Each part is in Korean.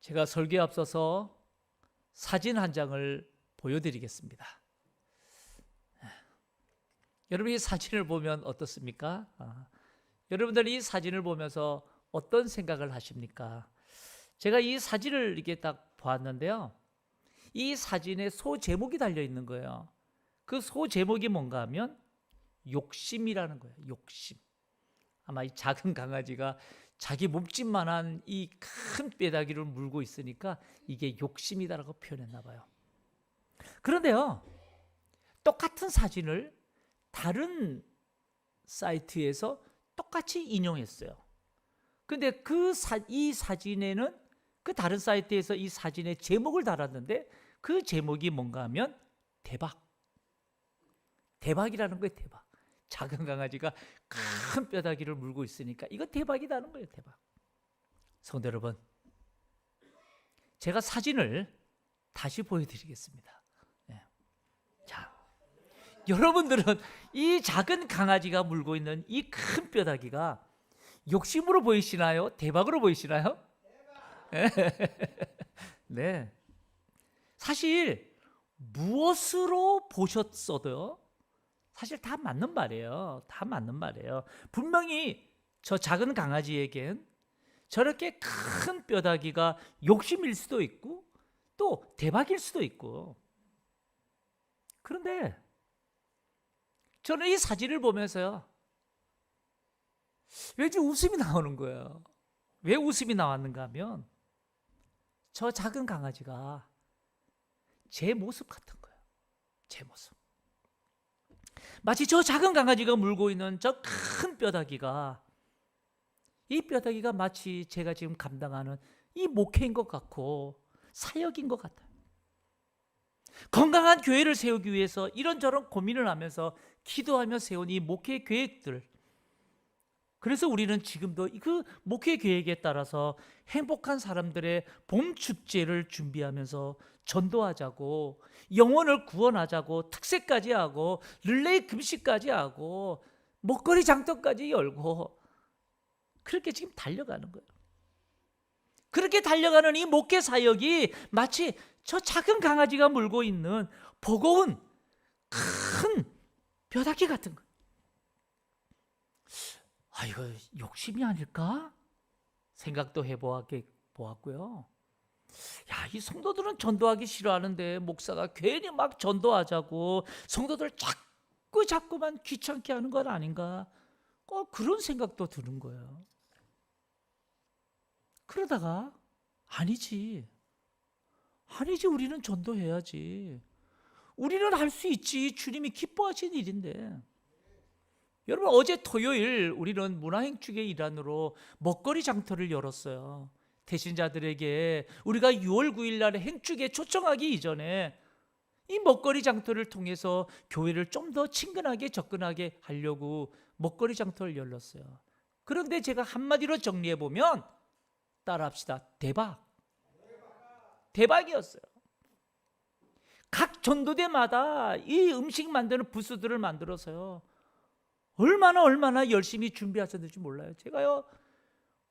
제가 설교에 앞서서 사진 한 장을 보여드리겠습니다. 여러분 이 사진을 보면 어떻습니까? 여러분들 이 사진을 보면서 어떤 생각을 하십니까? 제가 이 사진을 이렇게 딱 보았는데요. 이 사진에 소 제목이 달려 있는 거예요. 그 소 제목이 뭔가 하면 욕심이라는 거예요. 욕심. 아마 이 작은 강아지가 자기 몸집만한 이 큰 뼈다귀를 물고 있으니까 이게 욕심이다라고 표현했나 봐요. 그런데요, 똑같은 사진을 다른 사이트에서 똑같이 인용했어요. 근데 이 사진에는 그 다른 사이트에서 이 사진의 제목을 달았는데 그 제목이 뭔가 하면 대박. 대박이라는 거예요, 대박. 작은 강아지가 큰 뼈다귀를 물고 있으니까 이거 대박이라는 거예요, 대박. 성도 여러분, 제가 사진을 다시 보여드리겠습니다. 네. 자, 여러분들은 이 작은 강아지가 물고 있는 이 큰 뼈다귀가 욕심으로 보이시나요? 대박으로 보이시나요? 네. 사실 무엇으로 보셨어도요, 사실 다 맞는 말이에요. 다 맞는 말이에요. 분명히 저 작은 강아지에겐 저렇게 큰 뼈다귀가 욕심일 수도 있고 또 대박일 수도 있고. 그런데 저는 이 사진을 보면서요, 왠지 웃음이 나오는 거예요. 왜 웃음이 나왔는가 하면 저 작은 강아지가 제 모습 같은 거예요. 제 모습. 마치 저 작은 강아지가 물고 있는 저 큰 뼈다귀가, 이 뼈다귀가 마치 제가 지금 감당하는 이 목회인 것 같고 사역인 것 같아요. 건강한 교회를 세우기 위해서 이런저런 고민을 하면서 기도하며 세운 이 목회 계획들, 그래서 우리는 지금도 그 목회 계획에 따라서 행복한 사람들의 봄 축제를 준비하면서 전도하자고, 영혼을 구원하자고, 특세까지 하고, 릴레이 금식까지 하고, 먹거리 장터까지 열고, 그렇게 지금 달려가는 거예요. 그렇게 달려가는 이 목회 사역이 마치 저 작은 강아지가 물고 있는 버거운 큰 뼈다귀 같은 거예요. 이거 욕심이 아닐까? 생각도 해보았고요. 이 성도들은 전도하기 싫어하는데 목사가 괜히 막 전도하자고 성도들 자꾸만 귀찮게 하는 건 아닌가? 그런 생각도 드는 거예요. 그러다가 아니지, 우리는 전도해야지. 우리는 할 수 있지. 주님이 기뻐하시는 일인데. 여러분, 어제 토요일 우리는 문화행축의 일환으로 먹거리 장터를 열었어요. 태신자들에게 우리가 6월 9일 날에 행축에 초청하기 이전에 이 먹거리 장터를 통해서 교회를 좀 더 친근하게 접근하게 하려고 먹거리 장터를 열었어요. 그런데 제가 한마디로 정리해보면, 따라합시다. 대박이었어요. 각 전도대마다 이 음식 만드는 부스들을 만들어서요, 얼마나 열심히 준비하셨는지 몰라요. 제가요,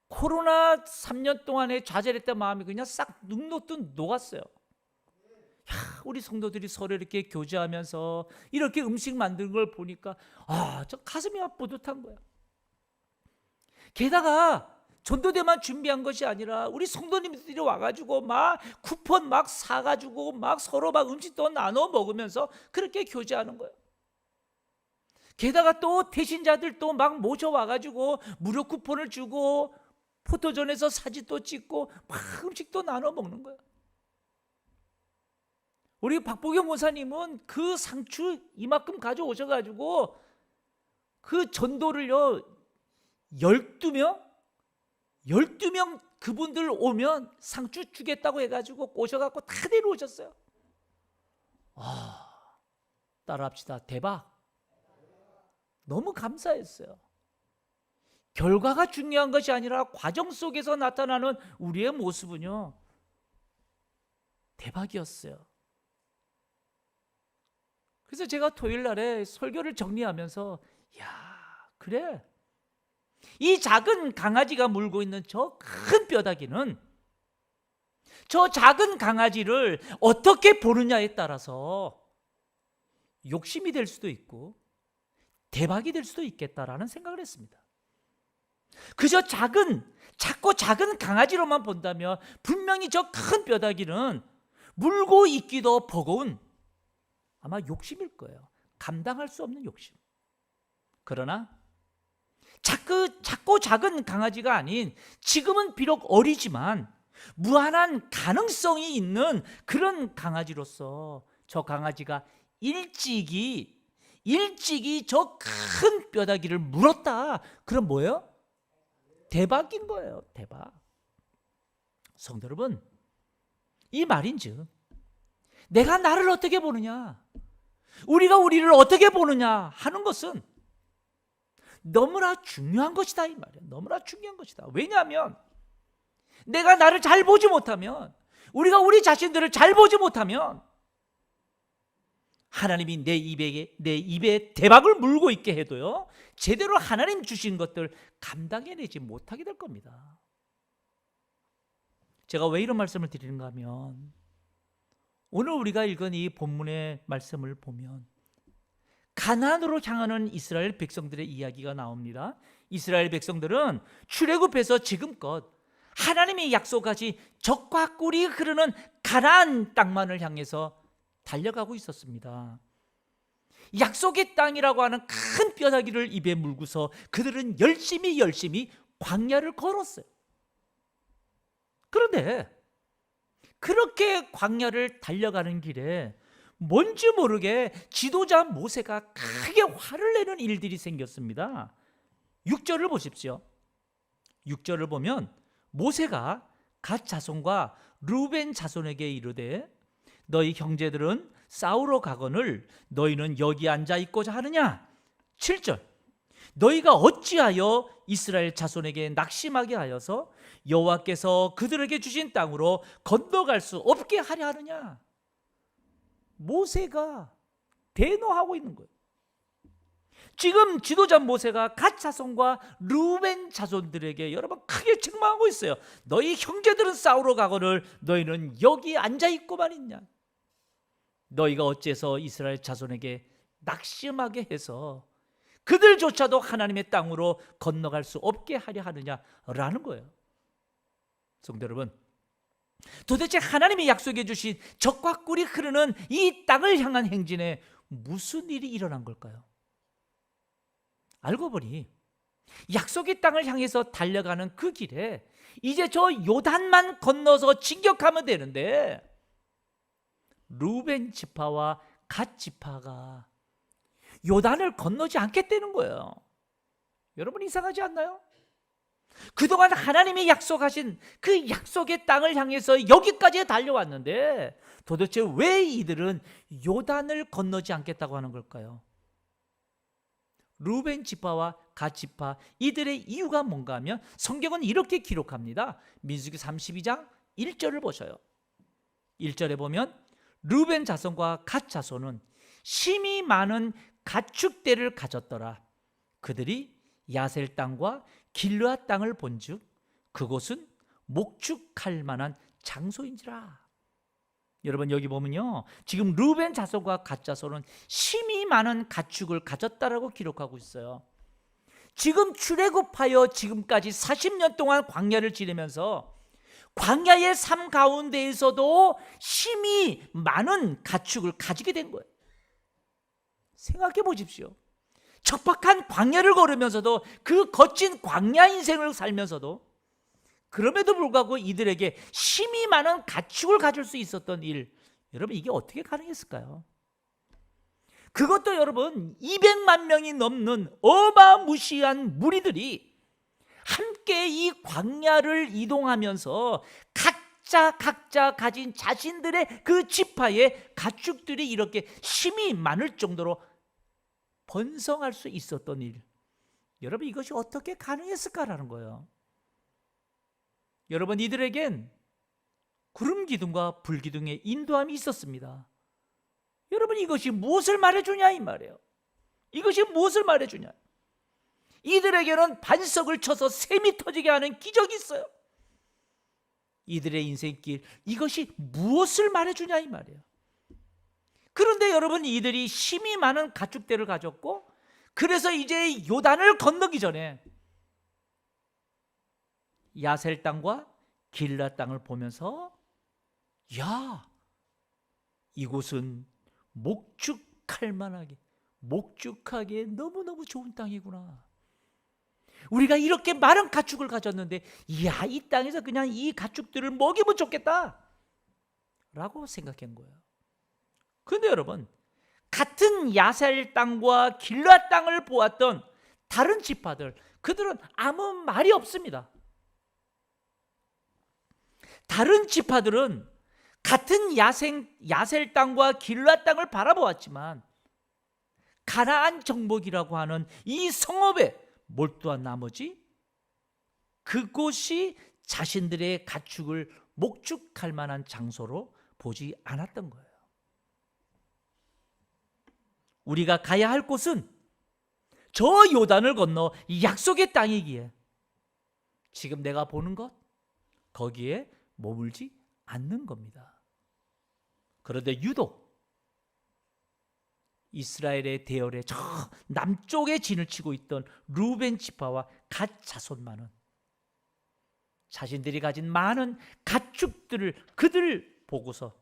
코로나 3년 동안에 좌절했던 마음이 그냥 싹 눅눅 녹았어요. 우리 성도들이 서로 이렇게 교제하면서 이렇게 음식 만드는 걸 보니까 저 가슴이 막 뿌듯한 거예요. 게다가 전도대만 준비한 것이 아니라 우리 성도님들이 와가지고 막 쿠폰 막 사가지고 막 서로 막 음식도 나눠 먹으면서 그렇게 교제하는 거예요. 게다가 또 태신자들 또 막 모셔와가지고 무료 쿠폰을 주고 포토존에서 사진도 찍고 막 음식도 나눠 먹는 거예요. 우리 박보경 목사님은 그 상추 이만큼 가져오셔가지고 그 전도를요, 12명 그분들 오면 상추 주겠다고 해가지고 오셔갖고 다 데려오셨어요. 따라합시다. 대박. 너무 감사했어요. 결과가 중요한 것이 아니라 과정 속에서 나타나는 우리의 모습은요, 대박이었어요. 그래서 제가 토요일 날에 설교를 정리하면서 그래, 이 작은 강아지가 물고 있는 저 큰 뼈다귀는 저 작은 강아지를 어떻게 보느냐에 따라서 욕심이 될 수도 있고 대박이 될 수도 있겠다라는 생각을 했습니다. 그저 작고 작은 강아지로만 본다면 분명히 저 큰 뼈다귀는 물고 있기도 버거운 아마 욕심일 거예요. 감당할 수 없는 욕심. 그러나 작고 작은 강아지가 아닌, 지금은 비록 어리지만 무한한 가능성이 있는 그런 강아지로서 저 강아지가 일찍이 저 큰 뼈다귀를 물었다. 그럼 뭐예요? 대박인 거예요. 대박. 성도 여러분, 이 말인즉 내가 나를 어떻게 보느냐, 우리가 우리를 어떻게 보느냐 하는 것은 너무나 중요한 것이다, 이 말이에요. 너무나 중요한 것이다. 왜냐하면 내가 나를 잘 보지 못하면, 우리가 우리 자신들을 잘 보지 못하면 하나님이 내 입에 대박을 물고 있게 해도요, 제대로 하나님 주신 것들 감당해내지 못하게 될 겁니다. 제가 왜 이런 말씀을 드리는가 하면, 오늘 우리가 읽은 이 본문의 말씀을 보면 가나안으로 향하는 이스라엘 백성들의 이야기가 나옵니다. 이스라엘 백성들은 출애굽해서 지금껏 하나님이 약속하신 젖과 꿀이 흐르는 가나안 땅만을 향해서 달려가고 있었습니다. 약속의 땅이라고 하는 큰 뼈다귀를 입에 물고서 그들은 열심히 광야를 걸었어요. 그런데 그렇게 광야를 달려가는 길에 뭔지 모르게 지도자 모세가 크게 화를 내는 일들이 생겼습니다. 6절을 보십시오. 6절을 보면 모세가 갓 자손과 루벤 자손에게 이르되 너희 형제들은 싸우러 가거늘 너희는 여기 앉아 있고자 하느냐. 7절 너희가 어찌하여 이스라엘 자손에게 낙심하게 하여서 여호와께서 그들에게 주신 땅으로 건너갈 수 없게 하려 하느냐. 모세가 대노하고 있는 거예요. 지금 지도자 모세가 갓 자손과 루벤 자손들에게 여러분 크게 책망하고 있어요. 너희 형제들은 싸우러 가거늘 너희는 여기 앉아 있고만 있냐. 너희가 어째서 이스라엘 자손에게 낙심하게 해서 그들조차도 하나님의 땅으로 건너갈 수 없게 하려 하느냐라는 거예요. 성도 여러분, 도대체 하나님이 약속해 주신 젖과 꿀이 흐르는 이 땅을 향한 행진에 무슨 일이 일어난 걸까요? 알고 보니 약속의 땅을 향해서 달려가는 그 길에 이제 저 요단만 건너서 진격하면 되는데 루벤 지파와 갓 지파가 요단을 건너지 않겠다는 거예요. 여러분 이상하지 않나요? 그동안 하나님이 약속하신 그 약속의 땅을 향해서 여기까지 달려왔는데 도대체 왜 이들은 요단을 건너지 않겠다고 하는 걸까요? 루벤 지파와 갓 지파, 이들의 이유가 뭔가 하면 성경은 이렇게 기록합니다. 민수기 32장 1절을 보셔요. 1절에 보면 루벤 자손과 갓 자손은 심이 많은 가축대를 가졌더라. 그들이 야셀 땅과 길르앗 땅을 본즉 그곳은 목축할 만한 장소인지라. 여러분 여기 보면요, 지금 루벤 자손과 갓 자손은 심이 많은 가축을 가졌다라고 기록하고 있어요. 지금 출애굽하여 지금까지 40년 동안 광야를 지내면서 광야의 삶 가운데에서도 심이 많은 가축을 가지게 된 거예요. 생각해 보십시오. 척박한 광야를 걸으면서도, 그 거친 광야 인생을 살면서도, 그럼에도 불구하고 이들에게 심이 많은 가축을 가질 수 있었던 일, 여러분 이게 어떻게 가능했을까요? 그것도 여러분 200만 명이 넘는 어마무시한 무리들이 함께 이 광야를 이동하면서 각자 가진 자신들의 그 지파의 가축들이 이렇게 심이 많을 정도로 번성할 수 있었던 일, 여러분 이것이 어떻게 가능했을까라는 거예요. 여러분 이들에겐 구름 기둥과 불 기둥의 인도함이 있었습니다. 여러분 이것이 무엇을 말해주냐 이 말이에요. 이것이 무엇을 말해주냐. 이들에게는 반석을 쳐서 샘이 터지게 하는 기적이 있어요. 이들의 인생길, 이것이 무엇을 말해주냐 이 말이에요. 그런데 여러분, 이들이 힘이 많은 가축대를 가졌고, 그래서 이제 요단을 건너기 전에 야셀 땅과 길라 땅을 보면서, 야, 이곳은 목축하게 너무너무 좋은 땅이구나. 우리가 이렇게 많은 가축을 가졌는데, 이야, 이 땅에서 그냥 이 가축들을 먹이면 좋겠다 라고 생각한 거예요. 그런데 여러분, 같은 야셀 땅과 길라 땅을 보았던 다른 지파들, 그들은 아무 말이 없습니다. 다른 지파들은 같은 야셀 땅과 길라 땅을 바라보았지만, 가나안 정복이라고 하는 이 성읍에 몰두한 나머지 그곳이 자신들의 가축을 목축할 만한 장소로 보지 않았던 거예요. 우리가 가야 할 곳은 저 요단을 건너 약속의 땅이기에 지금 내가 보는 것, 거기에 머물지 않는 겁니다. 그런데 유독 이스라엘의 대열에 저 남쪽에 진을 치고 있던 루벤 지파와 갓 자손만은 자신들이 가진 많은 가축들을 그들 보고서,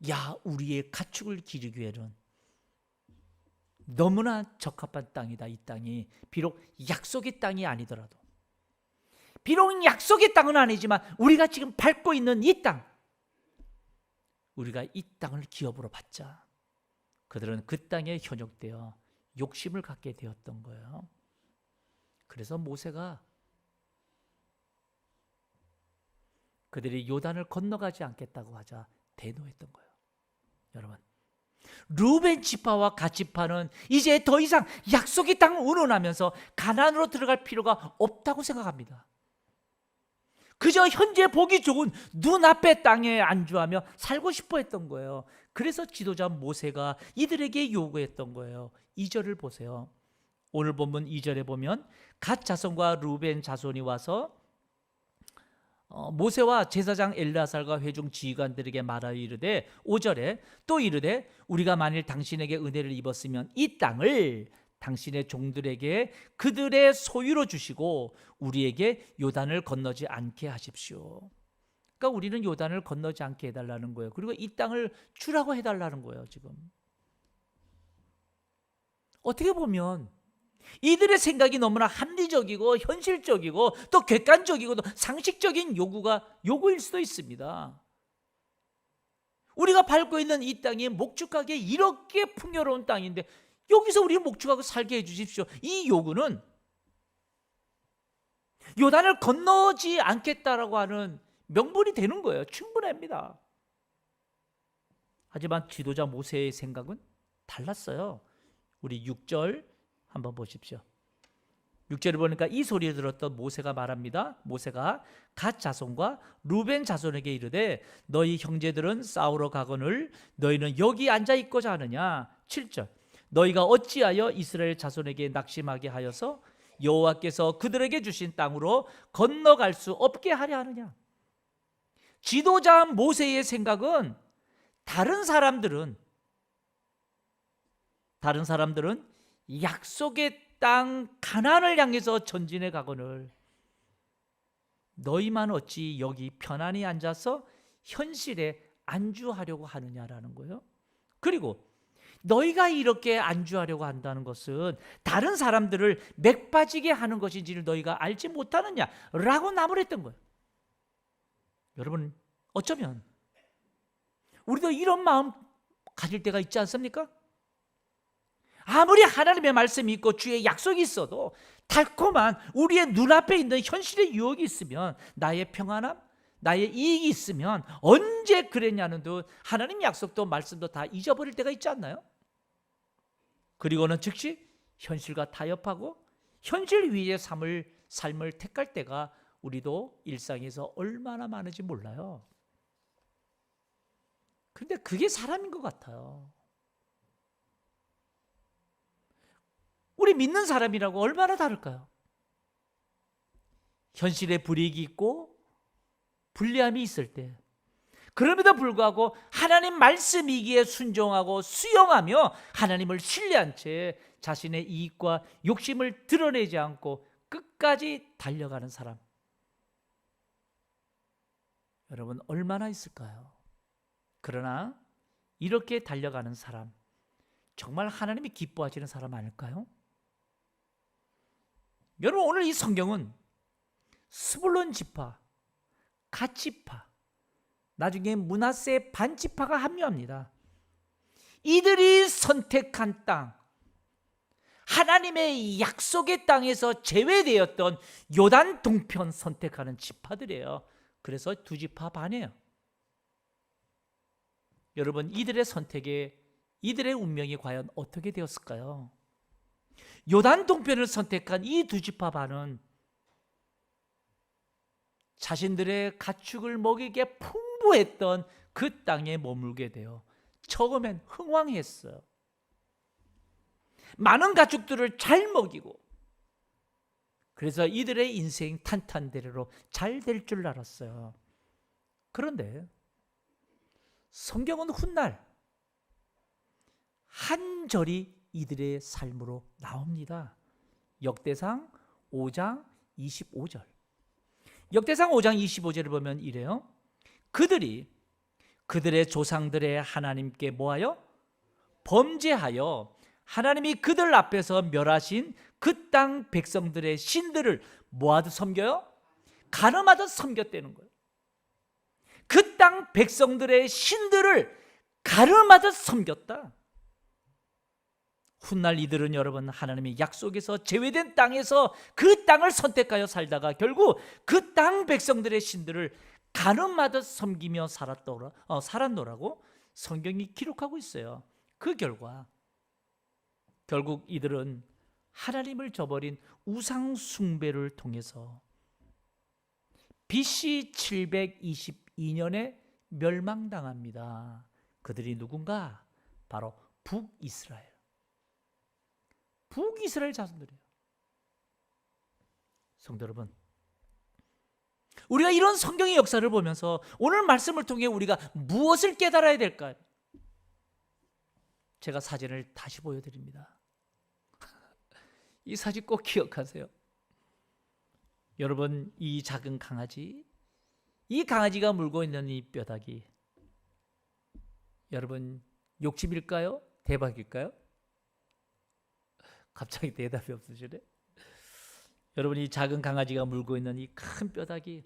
야, 우리의 가축을 기르기에는 너무나 적합한 땅이다. 이 땅이 비록 약속의 땅이 아니더라도, 비록 약속의 땅은 아니지만 우리가 지금 밟고 있는 이 땅, 우리가 이 땅을 기업으로 받자. 그들은 그 땅에 현혹되어 욕심을 갖게 되었던 거예요. 그래서 모세가 그들이 요단을 건너가지 않겠다고 하자 대노했던 거예요. 여러분, 루벤 지파와 갓 지파는 이제 더 이상 약속의 땅을 운운하면서 가나안으로 들어갈 필요가 없다고 생각합니다. 그저 현재 보기 좋은 눈앞의 땅에 안주하며 살고 싶어 했던 거예요. 그래서 지도자 모세가 이들에게 요구했던 거예요. 2절을 보세요. 오늘 본문 2절에 보면 갓 자손과 루벤 자손이 와서 모세와 제사장 엘르아살과 회중 지휘관들에게 말하여 이르되, 5절에 또 이르되, 우리가 만일 당신에게 은혜를 입었으면 이 땅을 당신의 종들에게 그들의 소유로 주시고 우리에게 요단을 건너지 않게 하십시오. 그러니까 우리는 요단을 건너지 않게 해달라는 거예요. 그리고 이 땅을 주라고 해달라는 거예요. 지금 어떻게 보면 이들의 생각이 너무나 합리적이고 현실적이고 또 객관적이고 또 상식적인 요구일 수도 있습니다. 우리가 밟고 있는 이 땅이 목축하게 이렇게 풍요로운 땅인데 여기서 우리 목축하고 살게 해주십시오. 이 요구는 요단을 건너지 않겠다라고 하는 명분이 되는 거예요. 충분합니다. 하지만 지도자 모세의 생각은 달랐어요. 우리 6절 한번 보십시오. 6절을 보니까 이 소리를 들었던 모세가 말합니다. 모세가 갓 자손과 루벤 자손에게 이르되, 너희 형제들은 싸우러 가거늘 너희는 여기 앉아 있고자 하느냐. 7절, 너희가 어찌하여 이스라엘 자손에게 낙심하게 하여서 여호와께서 그들에게 주신 땅으로 건너갈 수 없게 하려 하느냐. 지도자 모세의 생각은 다른 사람들은 약속의 땅 가나안을 향해서 전진해 가거늘 너희만 어찌 여기 편안히 앉아서 현실에 안주하려고 하느냐라는 거예요. 그리고 너희가 이렇게 안주하려고 한다는 것은 다른 사람들을 맥 빠지게 하는 것인지를 너희가 알지 못하느냐라고 나무랬던 거예요. 여러분, 어쩌면 우리도 이런 마음 가질 때가 있지 않습니까? 아무리 하나님의 말씀이 있고 주의 약속이 있어도 달콤한 우리의 눈앞에 있는 현실의 유혹이 있으면, 나의 평안함, 나의 이익이 있으면 언제 그랬냐는 듯 하나님 약속도 말씀도 다 잊어버릴 때가 있지 않나요? 그리고는 즉시 현실과 타협하고 현실 위의 삶을 택할 때가 우리도 일상에서 얼마나 많은지 몰라요. 근데 그게 사람인 것 같아요. 우리 믿는 사람이라고 얼마나 다를까요? 현실에 불이익이 있고 불리함이 있을 때, 그럼에도 불구하고 하나님 말씀이기에 순종하고 수용하며 하나님을 신뢰한 채 자신의 이익과 욕심을 드러내지 않고 끝까지 달려가는 사람, 여러분 얼마나 있을까요? 그러나 이렇게 달려가는 사람, 정말 하나님이 기뻐하시는 사람 아닐까요? 여러분, 오늘 이 성경은 스불론 지파, 갓 지파, 나중에 므낫세 반 지파가 합류합니다. 이들이 선택한 땅, 하나님의 약속의 땅에서 제외되었던 요단 동편 선택하는 지파들이에요. 그래서 두 지파 반이에요. 여러분, 이들의 선택에 이들의 운명이 과연 어떻게 되었을까요? 요단 동편을 선택한 이 두 지파 반은 자신들의 가축을 먹이기에 풍부했던 그 땅에 머물게 되어 처음엔 흥왕했어요. 많은 가축들을 잘 먹이고, 그래서 이들의 인생 탄탄대로로 잘 될 줄 알았어요. 그런데 성경은 훗날 한 절이 이들의 삶으로 나옵니다. 역대상 5장 25절. 역대상 5장 25절을 보면 이래요. 그들이 그들의 조상들의 하나님께 뭐하여? 범죄하여 하나님이 그들 앞에서 멸하신 그 땅 백성들의 신들을 뭐하듯 섬겨요? 가늠하듯 섬겼다는 거예요. 그 땅 백성들의 신들을 가늠하듯 섬겼다. 훗날 이들은 여러분 하나님의 약속에서 제외된 땅에서 그 땅을 선택하여 살다가 결국 그 땅 백성들의 신들을 가늠하듯 섬기며 살았노라고 성경이 기록하고 있어요. 그 결과 결국 이들은 하나님을 저버린 우상 숭배를 통해서 BC 722년에 멸망당합니다. 그들이 누군가? 바로 북이스라엘. 북이스라엘 자손들이에요. 성도 여러분, 우리가 이런 성경의 역사를 보면서 오늘 말씀을 통해 우리가 무엇을 깨달아야 될까요? 제가 사진을 다시 보여드립니다. 이 사진 꼭 기억하세요. 여러분, 이 작은 강아지, 이 강아지가 물고 있는 이 뼈다귀, 여러분 욕심일까요? 대박일까요? 갑자기 대답이 없으시네. 여러분, 이 작은 강아지가 물고 있는 이 큰 뼈다귀,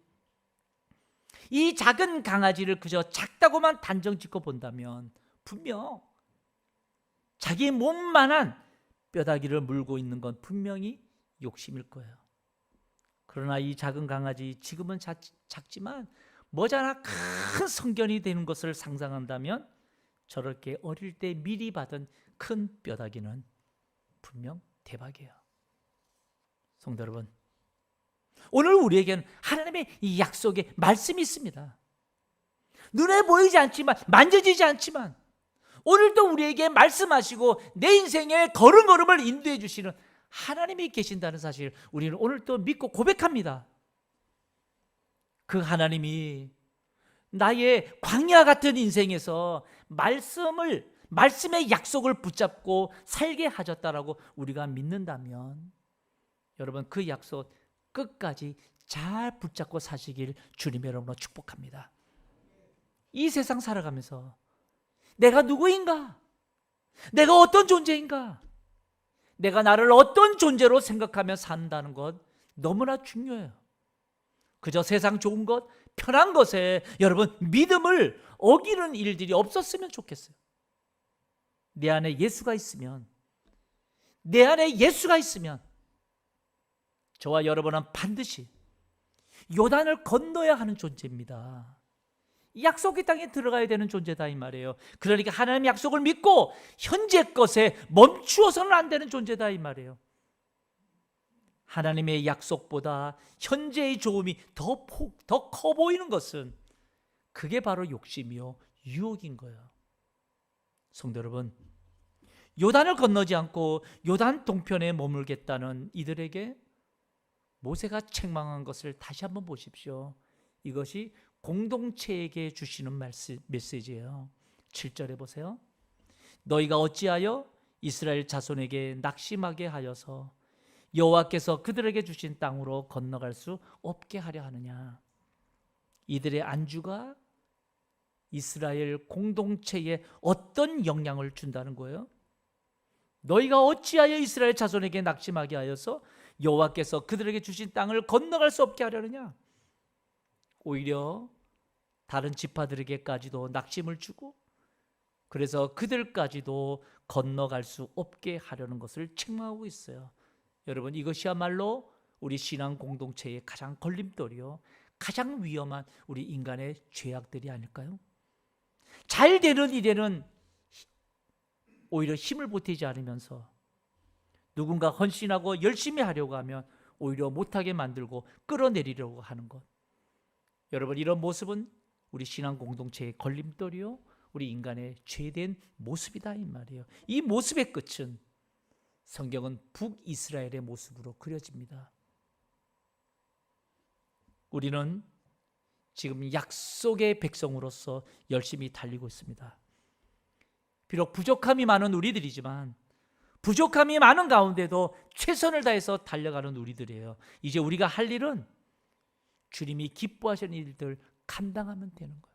이 작은 강아지를 그저 작다고만 단정 짓고 본다면 분명 자기 몸만한 뼈다귀를 물고 있는 건 분명히 욕심일 거예요. 그러나 이 작은 강아지, 지금은 작지만 머지않아 큰 성견이 되는 것을 상상한다면 저렇게 어릴 때 미리 받은 큰 뼈다귀는 분명 대박이에요. 성도 여러분, 오늘 우리에게는 하나님의 이 약속의 말씀이 있습니다. 눈에 보이지 않지만, 만져지지 않지만 오늘도 우리에게 말씀하시고 내 인생의 걸음걸음을 인도해 주시는 하나님이 계신다는 사실, 우리는 오늘 또 믿고 고백합니다. 그 하나님이 나의 광야 같은 인생에서 말씀의 약속을 붙잡고 살게 하셨다라고 우리가 믿는다면 여러분, 그 약속 끝까지 잘 붙잡고 사시길 주님의 이름으로 축복합니다. 이 세상 살아가면서 내가 누구인가? 내가 어떤 존재인가? 내가 나를 어떤 존재로 생각하며 산다는 것 너무나 중요해요. 그저 세상 좋은 것, 편한 것에 여러분 믿음을 어기는 일들이 없었으면 좋겠어요. 내 안에 예수가 있으면, 저와 여러분은 반드시 요단을 건너야 하는 존재입니다. 약속의 땅에 들어가야 되는 존재다 이 말이에요. 그러니까 하나님의 약속을 믿고 현재 것에 멈추어서는 안 되는 존재다 이 말이에요. 하나님의 약속보다 현재의 좋음이 더 커 보이는 것은 그게 바로 욕심이요 유혹인 거예요. 성도 여러분, 요단을 건너지 않고 요단 동편에 머물겠다는 이들에게 모세가 책망한 것을 다시 한번 보십시오. 이것이 공동체에게 주시는 메시지예요. 7절에 보세요. 너희가 어찌하여 이스라엘 자손에게 낙심하게 하여서 여호와께서 그들에게 주신 땅으로 건너갈 수 없게 하려 하느냐. 이들의 안주가 이스라엘 공동체에 어떤 영향을 준다는 거예요? 너희가 어찌하여 이스라엘 자손에게 낙심하게 하여서 여호와께서 그들에게 주신 땅을 건너갈 수 없게 하려느냐. 오히려 다른 지파들에게까지도 낙심을 주고 그래서 그들까지도 건너갈 수 없게 하려는 것을 책망하고 있어요. 여러분, 이것이야말로 우리 신앙 공동체의 가장 걸림돌이요, 가장 위험한 우리 인간의 죄악들이 아닐까요? 잘 되는 일에는 오히려 힘을 보태지 않으면서 누군가 헌신하고 열심히 하려고 하면 오히려 못하게 만들고 끌어내리려고 하는 것. 여러분, 이런 모습은 우리 신앙 공동체의 걸림돌이요, 우리 인간의 죄된 모습이다 이 말이에요. 이 모습의 끝은 성경은 북이스라엘의 모습으로 그려집니다. 우리는 지금 약속의 백성으로서 열심히 달리고 있습니다. 비록 부족함이 많은 우리들이지만 부족함이 많은 가운데도 최선을 다해서 달려가는 우리들이에요. 이제 우리가 할 일은 주님이 기뻐하시는 일들 감당하면 되는 거예요.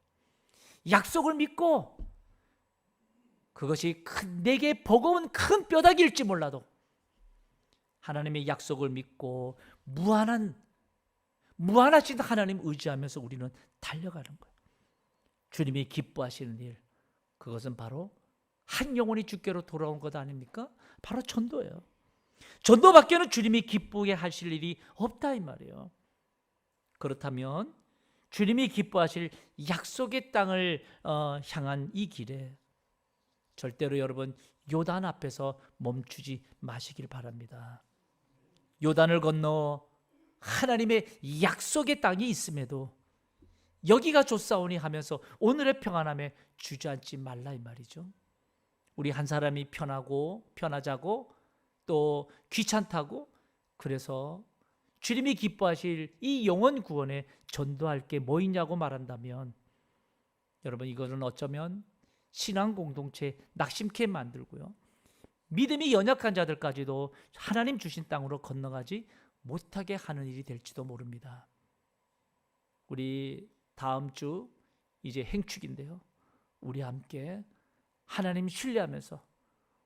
약속을 믿고 그것이 내게 버거운 큰 뼈다귀일지 몰라도 하나님의 약속을 믿고 무한하신 하나님 의지하면서 우리는 달려가는 거예요. 주님이 기뻐하시는 일, 그것은 바로 한 영혼이 주께로 돌아온 것 아닙니까? 바로 전도예요. 전도밖에는 주님이 기쁘게 하실 일이 없다 이 말이에요. 그렇다면 주님이 기뻐하실 약속의 땅을 향한 이 길에 절대로 여러분 요단 앞에서 멈추지 마시길 바랍니다. 요단을 건너 하나님의 약속의 땅이 있음에도 여기가 좋사오니 하면서 오늘의 평안함에 주저앉지 말라 이 말이죠. 우리 한 사람이 편하자고 또 귀찮다고 그래서 주님이 기뻐하실 이 영혼 구원에 전도할 게 뭐 있냐고 말한다면 여러분, 이거는 어쩌면 신앙 공동체 낙심케 만들고요, 믿음이 연약한 자들까지도 하나님 주신 땅으로 건너가지 못하게 하는 일이 될지도 모릅니다. 우리 다음 주 이제 행축인데요, 우리 함께 하나님 신뢰하면서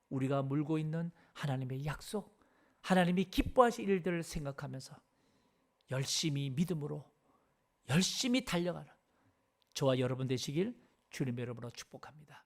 우리가 물고 있는 하나님의 약속, 하나님이 기뻐하실 일들을 생각하면서 열심히 믿음으로 열심히 달려가는 저와 여러분 되시길 주님의 이름으로 축복합니다.